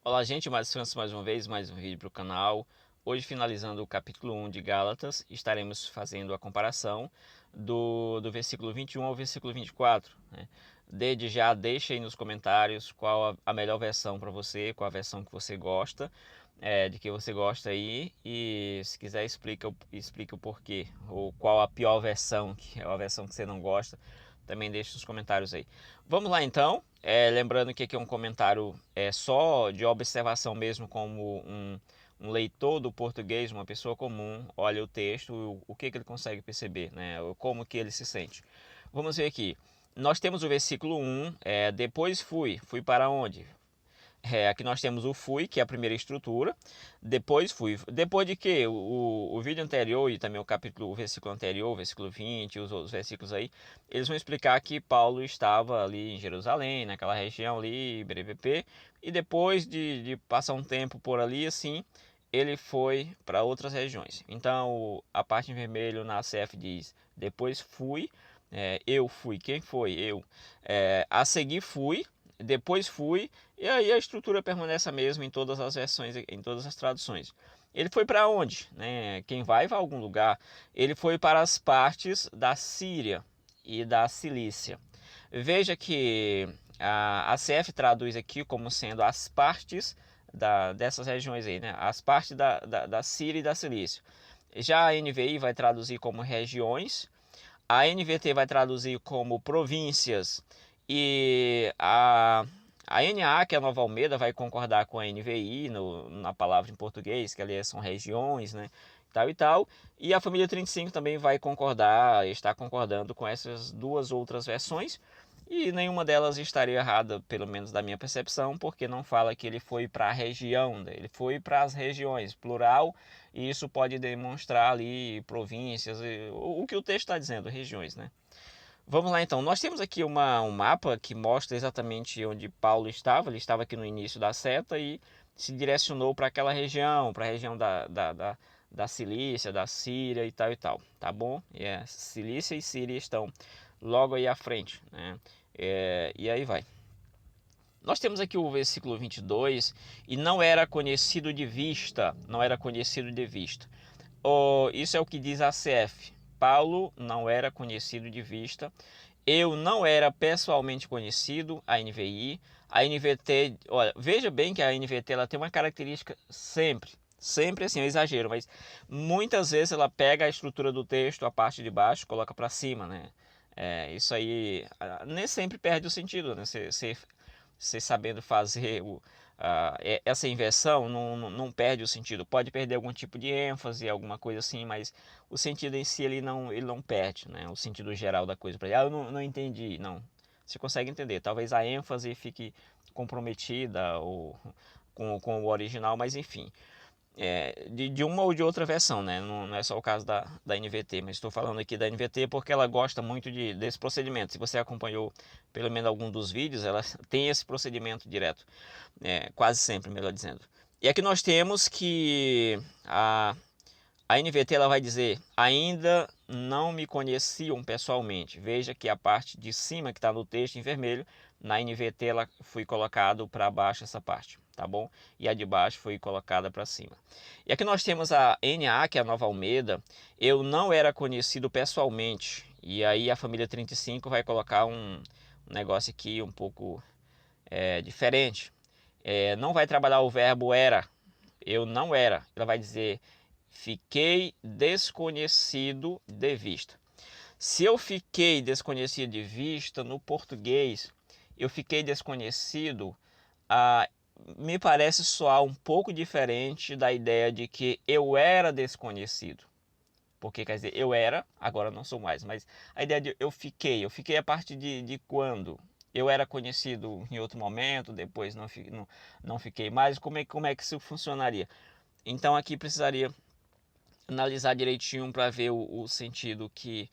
Olá gente, Francis mais uma vez, mais um vídeo para o canal. Hoje finalizando o capítulo 1 de Gálatas, estaremos fazendo a comparação do versículo 21 ao versículo 24. Né? Desde já deixa aí nos comentários qual a melhor versão para você, qual a versão que você gosta, de que você gosta aí, e se quiser explica o porquê, ou qual a pior versão, que é a versão que você não gosta, também deixe nos comentários aí. Vamos lá então, lembrando que aqui é um comentário só de observação mesmo, como um leitor do português, uma pessoa comum, olha o texto, o que ele consegue perceber, né? Como que ele se sente. Vamos ver aqui. Nós temos o versículo 1, depois fui para onde? Aqui nós temos o fui, que é a primeira estrutura, depois fui. Depois de que o vídeo anterior e também o versículo anterior, o versículo 20 e os outros versículos aí, eles vão explicar que Paulo estava ali em Jerusalém, naquela região ali, BBP, e depois de passar um tempo por ali, assim, ele foi para outras regiões. Então, a parte em vermelho na CF diz, depois fui, eu fui, quem foi? Eu. A seguir fui, depois fui, e aí a estrutura permanece a mesma em todas as versões, em todas as traduções. Ele foi para onde? Né? Quem vai a algum lugar. Ele foi para as partes da Síria e da Cilícia. Veja que a CF traduz aqui como sendo as partes dessas regiões aí, né? As partes da Síria e da Cilícia. Já a NVI vai traduzir como regiões, a NVT vai traduzir como províncias, e a NA, que é a Nova Almeida, vai concordar com a NVI na palavra em português, que ali são regiões, né? Tal e tal. E a família 35 também vai concordar, está concordando com essas duas outras versões. E nenhuma delas estaria errada, pelo menos da minha percepção, porque não fala que ele foi para a região, né? Ele foi para as regiões, plural, e isso pode demonstrar ali províncias, o que o texto está dizendo, regiões, né? Vamos lá então, nós temos aqui um mapa que mostra exatamente onde Paulo estava. Ele estava aqui no início da seta e se direcionou para aquela região, para a região da Cilícia, da Síria e tal, tá bom? Cilícia e Síria estão logo aí à frente, né? E aí vai. Nós temos aqui o versículo 22, e não era conhecido de vista, não era conhecido de vista. Isso é o que diz a CF. Paulo não era conhecido de vista. Eu não era pessoalmente conhecido, a NVI. A NVT, olha, veja bem que a NVT ela tem uma característica sempre assim, eu exagero, mas muitas vezes ela pega a estrutura do texto, a parte de baixo, coloca para cima, né? Isso aí nem sempre perde o sentido, né? Você sabendo fazer essa inversão não perde o sentido. Pode perder algum tipo de ênfase, alguma coisa assim, mas o sentido em si ele não perde, né? O sentido geral da coisa. Eu não entendi, não. Você consegue entender. Talvez a ênfase fique comprometida com o original, mas enfim. De uma ou de outra versão, né? Não é só o caso da NVT, mas estou falando aqui da NVT porque ela gosta muito desse procedimento. Se você acompanhou pelo menos algum dos vídeos, ela tem esse procedimento direto, quase sempre, melhor dizendo. E aqui nós temos que a NVT ela vai dizer: ainda não me conheciam pessoalmente. Veja que a parte de cima que está no texto em vermelho, na NVT ela foi colocado para baixo essa parte, tá bom? E a de baixo foi colocada para cima. E aqui nós temos a NA, que é a Nova Almeida. Eu não era conhecido pessoalmente. E aí a família 35 vai colocar um negócio aqui um pouco diferente. Não vai trabalhar o verbo era. Eu não era. Ela vai dizer: fiquei desconhecido de vista. Se eu fiquei desconhecido de vista, no português, eu fiquei desconhecido, ah, me parece soar um pouco diferente da ideia de que eu era desconhecido. Porque quer dizer, eu era, agora não sou mais. Mas a ideia de eu fiquei a partir de quando? Eu era conhecido em outro momento, depois não fiquei mais. Como é que isso funcionaria? Então aqui precisaria analisar direitinho para ver o sentido que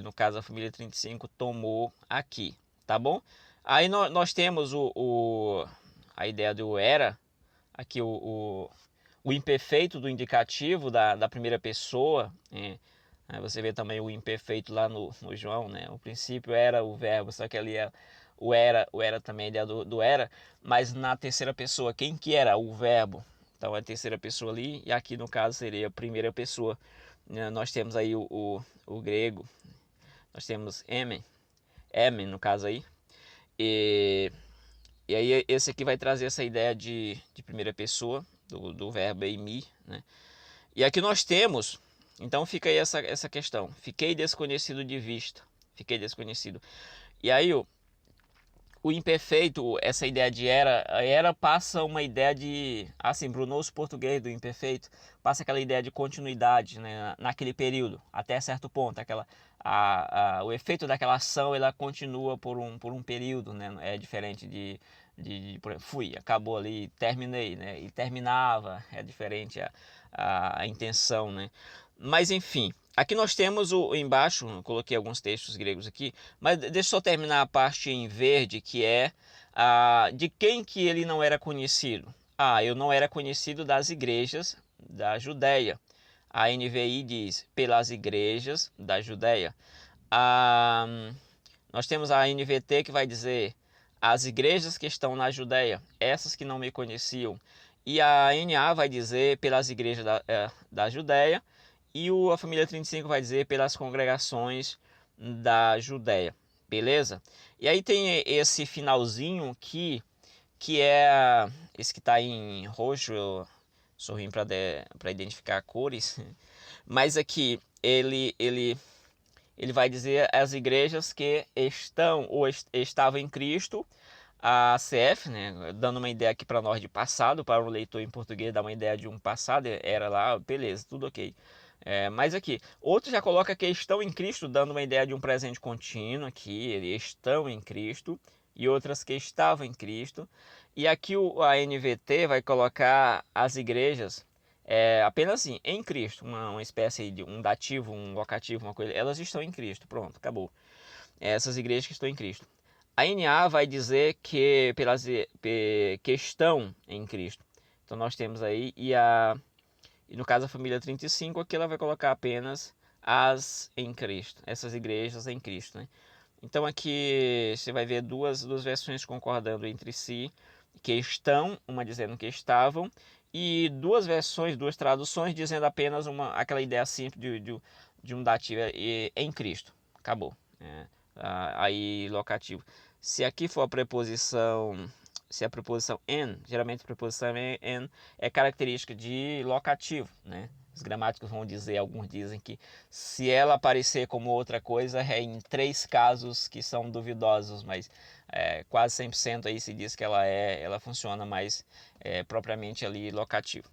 no caso a família 35 tomou aqui, tá bom? Aí nós temos a ideia do era, aqui o imperfeito do indicativo da primeira pessoa. Aí você vê também o imperfeito lá no João, né? O princípio era o verbo, só que ali é o era também a ideia do era, mas na terceira pessoa. Quem que era? O verbo. Então é a terceira pessoa ali, e aqui no caso seria a primeira pessoa. Nós temos aí o grego, nós temos emen no caso aí, e aí esse aqui vai trazer essa ideia de primeira pessoa, do verbo eimi, né? E aqui nós temos, então fica aí essa questão, fiquei desconhecido de vista, fiquei desconhecido. E aí o imperfeito, essa ideia de era, a era passa uma ideia de, assim, para o nosso português do imperfeito, passa aquela ideia de continuidade, né, naquele período, até certo ponto, o efeito daquela ação, ela continua por um período, né, é diferente por exemplo, fui, acabou ali, terminei, né, e terminava, é diferente a intenção, né, mas enfim. Aqui nós temos embaixo, eu coloquei alguns textos gregos aqui, mas deixa eu só terminar a parte em verde, que é de quem que ele não era conhecido. Eu não era conhecido das igrejas da Judéia. A NVI diz, pelas igrejas da Judéia. Nós temos a NVT que vai dizer, as igrejas que estão na Judéia, essas que não me conheciam. E a NA vai dizer, pelas igrejas da Judéia. E a família 35 vai dizer pelas congregações da Judéia, beleza? E aí tem esse finalzinho que é esse que está em roxo, eu sou ruim para identificar cores, mas aqui ele vai dizer as igrejas que estão ou estavam em Cristo, a CF, né, dando uma ideia aqui para nós de passado, para o leitor em português dar uma ideia de um passado, era lá, beleza, tudo ok. Mas aqui, outros já coloca que estão em Cristo, dando uma ideia de um presente contínuo aqui, eles estão em Cristo, e outras que estavam em Cristo. E aqui a NVT vai colocar as igrejas apenas assim, em Cristo, uma espécie de um dativo, um vocativo, uma coisa, elas estão em Cristo, pronto, acabou. Essas igrejas que estão em Cristo. A NA vai dizer que que estão em Cristo. Então nós temos aí, e no caso a família 35, aqui ela vai colocar apenas as em Cristo, essas igrejas em Cristo, né? Então aqui você vai ver duas versões concordando entre si, que estão, uma dizendo que estavam, e duas versões, duas traduções dizendo apenas aquela ideia simples de um dativo em Cristo. Acabou. Aí locativo. Se aqui for a preposição, se a preposição en, geralmente a preposição en é característica de locativo, né? Os gramáticos vão dizer, alguns dizem que se ela aparecer como outra coisa é em 3 casos que são duvidosos, mas quase 100% aí se diz que ela funciona mais propriamente ali locativo.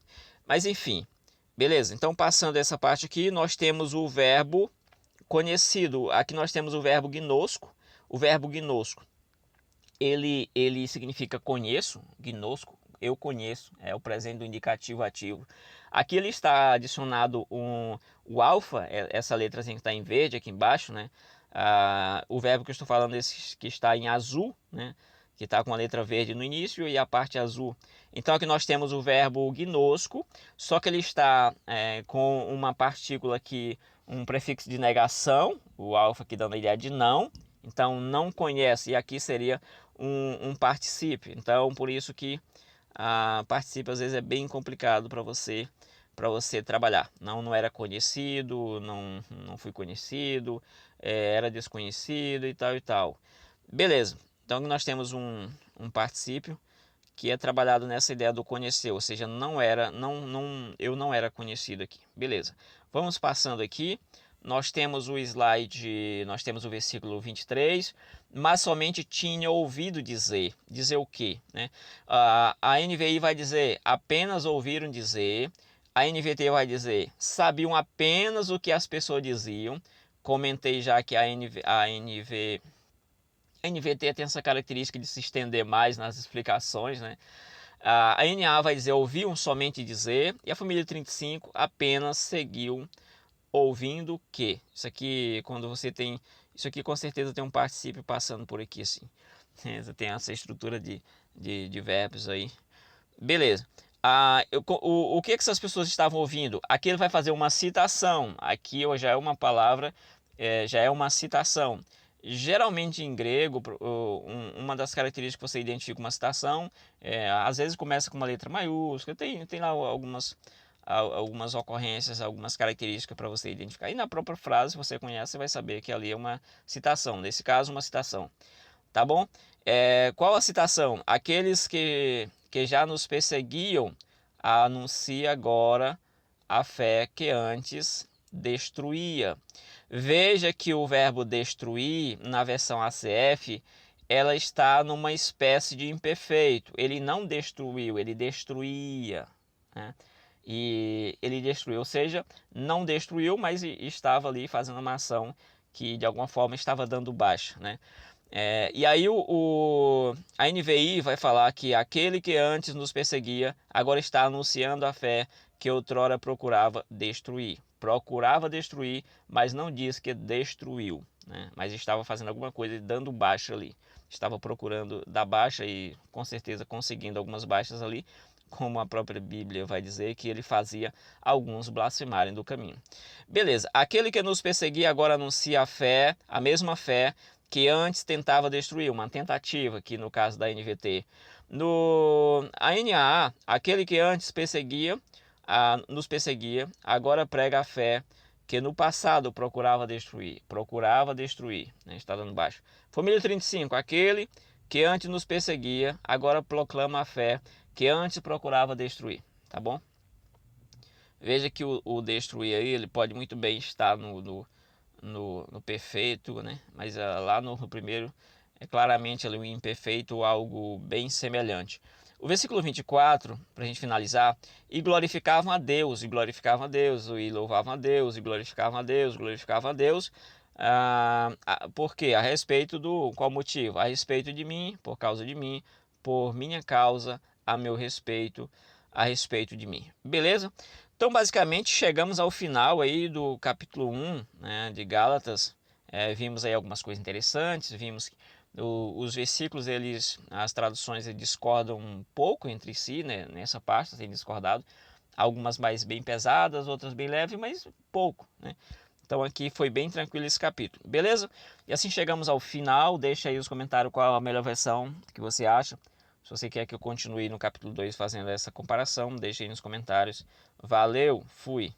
Mas enfim, beleza, então passando essa parte aqui, nós temos o verbo conhecido. Aqui nós temos o verbo gnosco. O verbo gnosco, ele significa conheço, gnosco, eu conheço, é o presente do indicativo ativo. Aqui ele está adicionado o alfa, essa letrazinha que está em verde aqui embaixo, né? O verbo que eu estou falando, esse que está em azul, né? Que está com a letra verde no início e a parte azul. Então aqui nós temos o verbo gnosco, só que ele está com uma partícula aqui, um prefixo de negação, o alfa aqui dando a ideia de não. Então não conhece, e aqui seria um particípio. Então por isso que particípio às vezes é bem complicado para você trabalhar. Não era conhecido, não fui conhecido, era desconhecido e tal e tal. Beleza. Então nós temos um particípio que é trabalhado nessa ideia do conhecer, ou seja, eu não era conhecido aqui. Beleza. Vamos passando aqui. Nós temos o slide, nós temos o versículo 23, mas somente tinha ouvido dizer. Dizer o quê? Né? A NVI vai dizer, apenas ouviram dizer. A NVT vai dizer, sabiam apenas o que as pessoas diziam. Comentei já que a NVT tem essa característica de se estender mais nas explicações, né? A NA vai dizer, ouviam somente dizer. E a família 35 apenas seguiu ouvindo que. Isso aqui, quando você tem... Isso aqui com certeza tem um particípio passando por aqui, assim. Você tem essa estrutura de verbos aí. Beleza. O que essas pessoas estavam ouvindo? Aqui ele vai fazer uma citação. Aqui já é uma palavra, já é uma citação. Geralmente em grego, uma das características que você identifica uma citação, às vezes começa com uma letra maiúscula, tem lá algumas ocorrências, algumas características para você identificar. E na própria frase, se você conhece, você vai saber que ali é uma citação, nesse caso uma citação, tá bom? Qual a citação? Aqueles que já nos perseguiam, anuncia agora a fé que antes destruía. Veja que o verbo destruir, na versão ACF, ela está numa espécie de imperfeito. Ele não destruiu, ele destruía, né? E ele destruiu, ou seja, não destruiu, mas estava ali fazendo uma ação que de alguma forma estava dando baixa, né? E aí a NVI vai falar que aquele que antes nos perseguia agora está anunciando a fé que outrora procurava destruir. Procurava destruir, mas não diz que destruiu, né? Mas estava fazendo alguma coisa e dando baixa ali. Estava procurando dar baixa e com certeza conseguindo algumas baixas ali, como a própria Bíblia vai dizer que ele fazia alguns blasfemarem do caminho. Beleza, aquele que nos perseguia agora anuncia a fé, a mesma fé que antes tentava destruir, uma tentativa aqui no caso da NVT. No ANAA, aquele que antes nos perseguia, agora prega a fé que no passado procurava destruir, né? Está dando baixo. Família 35, aquele que antes nos perseguia, agora proclama a fé que antes procurava destruir, tá bom? Veja que o destruir aí, ele pode muito bem estar no perfeito, né? Mas lá no primeiro é claramente ali um imperfeito, algo bem semelhante. O versículo 24, para a gente finalizar, e glorificavam a Deus, e glorificavam a Deus, e louvavam a Deus, e glorificavam a Deus, glorificavam a Deus. Por quê? A respeito do qual motivo? A respeito de mim, por causa de mim, por minha causa, a meu respeito, a respeito de mim. Beleza? Então, basicamente, chegamos ao final aí do capítulo 1, né, de Gálatas. Vimos aí algumas coisas interessantes, vimos que os versículos, as traduções discordam um pouco entre si, né, nessa parte, tem discordado. Algumas mais bem pesadas, outras bem leves, mas pouco, né? Então aqui foi bem tranquilo esse capítulo, beleza? E assim chegamos ao final. Deixa aí os comentários qual a melhor versão que você acha. Se você quer que eu continue no capítulo 2 fazendo essa comparação, deixa aí nos comentários. Valeu, fui!